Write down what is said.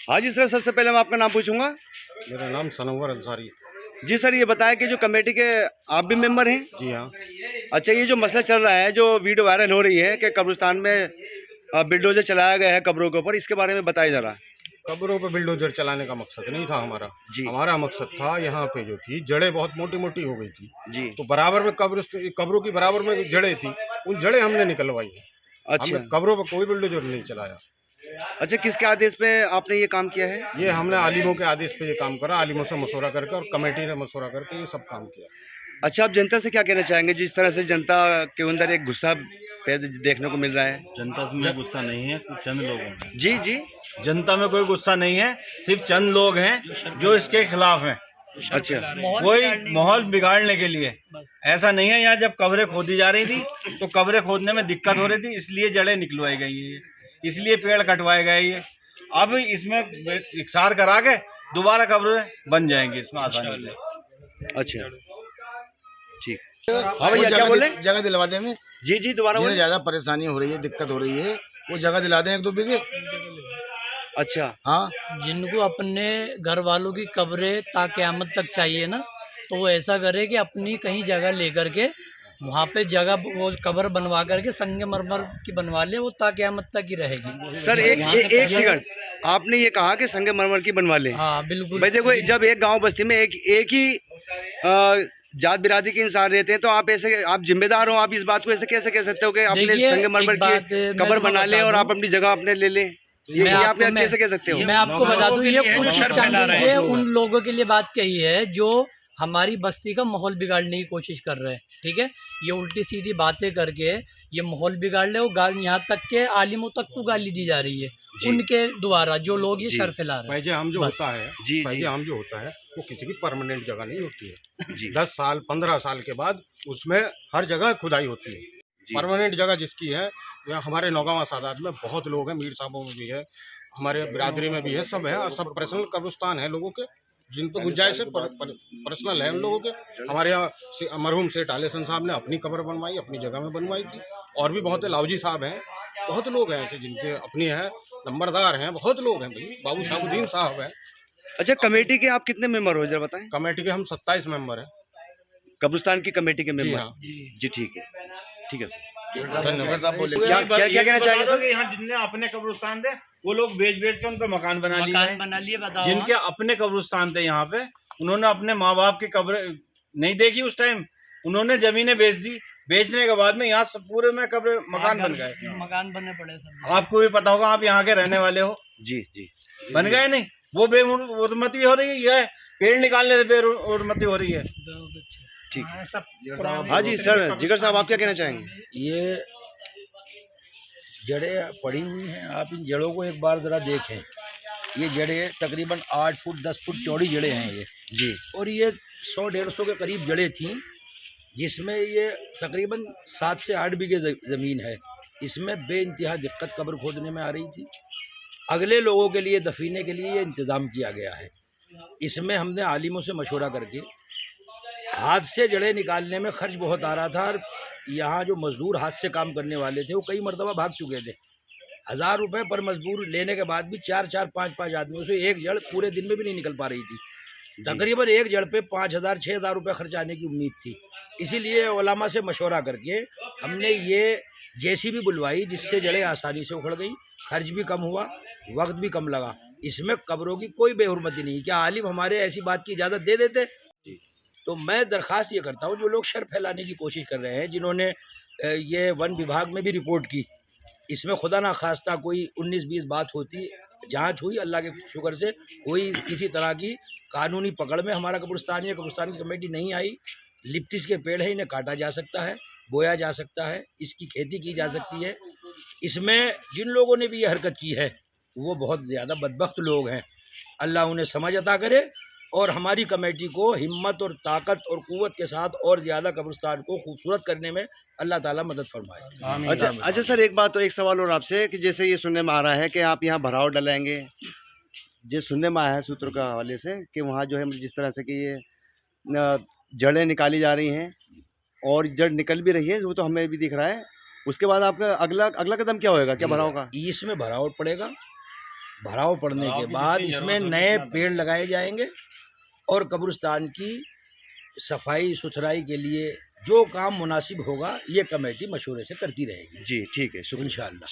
हाँ जी सर, सबसे पहले मैं आपका नाम पूछूंगा। मेरा नाम सनवर अंसारी। जी सर, ये बताया कि जो कमेटी के आप भी मेंबर हैं? जी हाँ। अच्छा, ये जो मसला चल रहा है, जो वीडियो वायरल हो रही है कि कब्रिस्तान में बिल्डोजर चलाया गया है कब्रों के ऊपर, इसके बारे में बताइए जरा। कब्रों पे बिल्डोजर चलाने का मकसद नहीं था हमारा। जी। हमारा मकसद था यहाँ पे जो थी जड़ें बहुत मोटी मोटी हो गई थी जी। तो बराबर में कब्रों की बराबर में जड़ें थी, उन जड़ें हमने निकलवाई है। हमने अच्छा। कब्रों पे कोई बिल्डोजर नहीं चलाया। अच्छा, किसके आदेश पे आपने ये काम किया है? ये हमने आलिमों के आदेश पे ये काम करा, आलिमों से मशवरा करके और कमेटी ने मशवरा करके ये सब काम किया। अच्छा, आप जनता से क्या कहना चाहेंगे, जिस तरह से जनता के अंदर एक गुस्सा देखने को मिल रहा है? जनता में गुस्सा नहीं है, कुछ चंद लोग हैं। जी जी। जनता में कोई गुस्सा नहीं है, सिर्फ चंद लोग हैं जो इसके खिलाफ हैं। अच्छा, कोई माहौल बिगाड़ने के लिए। ऐसा नहीं है। यहाँ जब कब्रें खोदी जा रही थी तो कब्रें खोदने में दिक्कत हो रही थी, इसलिए जड़ें निकलवाई गई है, इसलिए पेड़ कटवाए गए। ये अब इसमें इकसार करा के दोबारा कब्रें बन जाएंगी इसमें आसानी से। अच्छा, ठीक। हाँ भैया, क्या बोले? जगह दिलवा दें हमें। जी जी, दोबारा बोले। ज्यादा परेशानी हो रही है, दिक्कत हो रही है, वो जगह दिला दें 1-2 बीघे। अच्छा। हाँ, जिनको अपने घर वालों की कब्रें ता क़यामत तक चाहिए ना, तो वो ऐसा करे कि अपनी कहीं जगह लेकर के वहाँ पे जगह वो कब्र बनवा करके संगमरमर की बनवा ले, वो ता क़यामत तक ही रहेगी। सर एक सेकंड, आपने ये कहा कि संगमरमर की बनवा ले। हाँ बिल्कुल भाई देखो, जब एक गांव बस्ती में एक ही जात बिरादरी के इंसान रहते हैं, तो आप ऐसे, आप जिम्मेदार हो, आप इस बात को ऐसे कैसे कह सकते हो कि अपने संगमरमर की कब्र बना ले और आप अपनी जगह अपने ले लें? ये आप कैसे कह सकते हो? मैं आपको बता दूं, ये कुछ ये उन लोगों के लिए बात कही है जो हमारी बस्ती का माहौल बिगाड़ने की कोशिश कर रहे हैं। ठीक है, ये उल्टी सीधी बातें करके ये माहौल बिगाड़ ले। वो यहाँ तक के आलिमों तक को गाली दी जा रही है उनके द्वारा, जो लोग ये शर फैला रहे हैं। फैजे हम जो होता है, जी, फैजे हम जो होता है वो किसी की परमानेंट जगह नहीं होती है। जी। 10 साल 15 साल के बाद उसमें हर जगह खुदाई होती है। परमानेंट जगह जिसकी है, यहाँ हमारे नौगांव सादात में बहुत लोग हैं, मीर साहबों में भी है, हमारे बिरादरी में भी है, सब है। और सब पर्सनल कब्रिस्तान है लोगों के, जिन पर गुंजाइश है, पर्सनल है उन लोगों के। हमारे यहाँ मरहूम सेठ आलेसन साहब ने अपनी कब्र बनवाई, अपनी जगह में बनवाई थी। और भी बहुत है, लाउजी साहब हैं, बहुत लोग हैं ऐसे जिनके अपनी है, नंबरदार हैं, बहुत लोग हैं भाई, बाबू शाहबुद्दीन साहब हैं। अच्छा, कमेटी के आप कितने मेंबर हो जरा बताएं? कमेटी के हम 27 मेंबर हैं। कब्रिस्तान की कमेटी के जी मेंबर? हाँ। जी ठीक है, ठीक है सर। धन्यवाद साहब बोले। क्या कहना चाहेंगे सर? यहाँ जिनने अपने कब्रिस्तान थे वो लोग बेच के उन पे मकान बना लिए। बताओ। जिनके अपने कब्रिस्तान थे यहाँ पे, उन्होंने अपने माँ बाप की कब्र नहीं देखी उस टाइम, उन्होंने जमीनें बेच दी। बेचने के बाद में यहाँ सब पूरे में कब्र मकान बन गए, मकान बनने पड़े सब। आपको भी पता होगा, आप यहाँ के रहने वाले हो। जी जी। बन गए नहीं, वो बेउर्मती हो रही है, ये पेड़ निकालने से बेउर्मती हो रही है। ठीक है। हाँ जी सर, जिगर साहब आप क्या कहना चाहेंगे? ये जड़ें पड़ी हुई हैं, आप इन जड़ों को एक बार ज़रा देखें। ये जड़ें तकरीबन 8 फुट 10 फुट चौड़ी जड़ें हैं ये जी। और ये 100-150 के करीब जड़ें थीं, जिसमें ये तकरीबन 7 से 8 बीघे ज़मीन है। इसमें बेइंतहा दिक्कत कब्र खोदने में आ रही थी। अगले लोगों के लिए दफीने के लिए ये इंतज़ाम किया गया है। इसमें हमने आलिमों से मशवरा करके हाथ से जड़ें निकालने में खर्च बहुत आ रहा था, और यहाँ जो मजदूर हाथ से काम करने वाले थे वो कई मरतबा भाग चुके थे। 1000 रुपये पर मजदूर लेने के बाद भी 4-4 5-5 आदमियों से एक जड़ पूरे दिन में भी नहीं निकल पा रही थी। तकरीबन एक जड़ पे 5000-6000 रुपये खर्च आने की उम्मीद थी। इसीलिए उलमा से मशवरा करके हमने ये जेसीबी बुलवाई, जिससे जड़ें आसानी से उखड़ गई, खर्च भी कम हुआ, वक्त भी कम लगा। इसमें कब्रों की कोई बेहुरमती नहीं। क्या आलिम हमारे ऐसी बात की इजाज़त दे देते? तो मैं दरख्वास्त ये करता हूँ, जो लोग शर फैलाने की कोशिश कर रहे हैं, जिन्होंने ये वन विभाग में भी रिपोर्ट की, इसमें खुदा ना खास्ता कोई 19-20 बात होती, जांच हुई, अल्लाह के शुक्र से कोई किसी तरह की कानूनी पकड़ में हमारा कब्रिस्तान या कब्रिस्तान की कमेटी नहीं आई। लिप्टिस के पेड़ है, इन्हें काटा जा सकता है, बोया जा सकता है, इसकी खेती की जा सकती है। इसमें जिन लोगों ने भी ये हरकत की है वो बहुत ज़्यादा बदबख्त लोग हैं। अल्लाह उन्हें समझ अता करे और हमारी कमेटी को हिम्मत और ताकत और क़ुव्वत के साथ और ज़्यादा कब्रिस्तान को खूबसूरत करने में अल्लाह ताला मदद फरमाए। अच्छा सर, एक बात और एक सवाल और आपसे, कि जैसे ये सुनने में आ रहा है कि आप यहाँ भराव डलाएंगे, जो सुनने में आया है सूत्रों के हवाले से कि वहाँ जो है जिस तरह से कि ये जड़ें निकाली जा रही हैं और जड़ निकल भी रही है, वो तो हमें भी दिख रहा है, उसके बाद आपका अगला अगला कदम क्या होएगा, क्या भराव का? इसमें भराव पड़ेगा। भराव पड़ने के बाद इसमें नए पेड़ लगाए जाएंगे और कब्रिस्तान की सफाई सुथराई के लिए जो काम मुनासिब होगा ये कमेटी मशवरे से करती रहेगी। जी ठीक है, शुक्रिया इंशाअल्लाह।